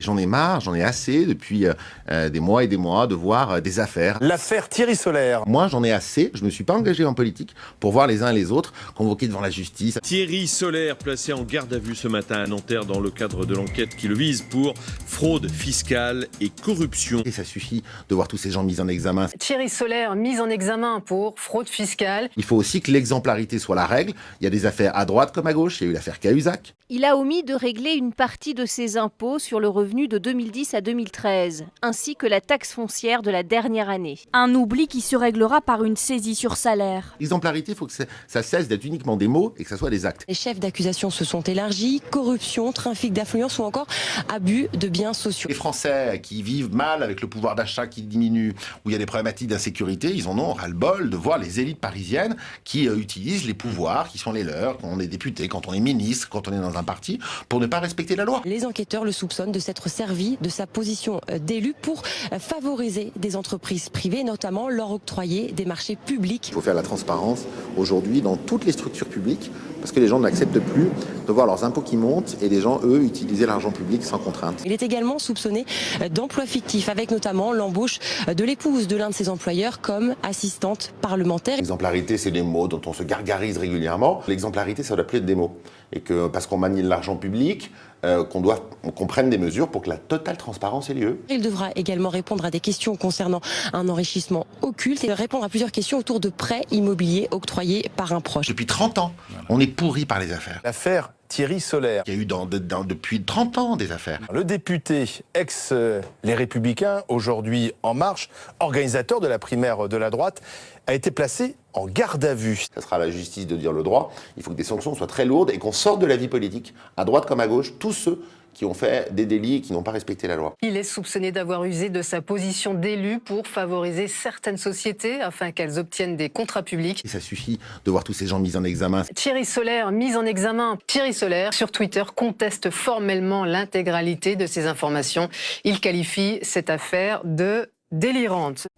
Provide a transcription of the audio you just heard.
J'en ai marre, j'en ai assez depuis des mois et des mois de voir des affaires. L'affaire Thierry Solaire. Moi, j'en ai assez. Je ne me suis pas engagé en politique pour voir les uns et les autres convoqués devant la justice. Thierry Solaire, placé en garde à vue ce matin à Nanterre dans le cadre de l'enquête qui le vise pour fraude fiscale et corruption. Et ça suffit de voir tous ces gens mis en examen. Thierry Solaire, mis en examen pour fraude fiscale. Il faut aussi que l'exemplarité soit la règle. Il y a des affaires à droite comme à gauche. Il y a eu l'affaire Cahuzac. Il a omis de régler une partie de ses impôts sur le revenu de 2010 à 2013, ainsi que la taxe foncière de la dernière année. Un oubli qui se réglera par une saisie sur salaire. L'exemplarité, il faut que ça cesse d'être uniquement des mots et que ça soit des actes. Les chefs d'accusation se sont élargis, corruption, trafic d'influence ou encore abus de biens sociaux. Les Français qui vivent mal avec le pouvoir d'achat qui diminue, où il y a des problématiques d'insécurité, ils en ont ras-le-bol de voir les élites parisiennes qui utilisent les pouvoirs qui sont les leurs, quand on est député, quand on est ministre, quand on est dans un parti, pour ne pas respecter la loi. Les enquêteurs le soupçonnent de s'être servi de sa position d'élu pour favoriser des entreprises privées, notamment leur octroyer des marchés publics. Il faut faire la transparence aujourd'hui dans toutes les structures publiques, parce que les gens n'acceptent plus de voir leurs impôts qui montent et les gens, eux, utiliser l'argent public sans contrainte. Il est également soupçonné d'emplois fictifs, avec notamment l'embauche de l'épouse de l'un de ses employeurs comme assistante parlementaire. L'exemplarité, c'est des mots dont on se gargarise régulièrement. L'exemplarité, ça doit plus être des mots. Et que parce qu'on manie l'argent public, qu'on prenne des mesures pour que la totale transparence ait lieu. Il devra également répondre à des questions concernant un enrichissement occulte et répondre à plusieurs questions autour de prêts immobiliers octroyés par un proche. Depuis 30 ans, on est pourri par les affaires. L'affaire Thierry Solaire. Il y a eu depuis 30 ans des affaires. Le député ex-Les Républicains, aujourd'hui En Marche, organisateur de la primaire de la droite, a été placé en garde à vue. Ça sera à la justice de dire le droit. Il faut que des sanctions soient très lourdes et qu'on sorte de la vie politique, à droite comme à gauche, tous ceux qui ont fait des délits et qui n'ont pas respecté la loi. Il est soupçonné d'avoir usé de sa position d'élu pour favoriser certaines sociétés afin qu'elles obtiennent des contrats publics. Et ça suffit de voir tous ces gens mis en examen. Thierry Solaire, mis en examen. Thierry Solaire, sur Twitter, conteste formellement l'intégralité de ces informations. Il qualifie cette affaire de délirante.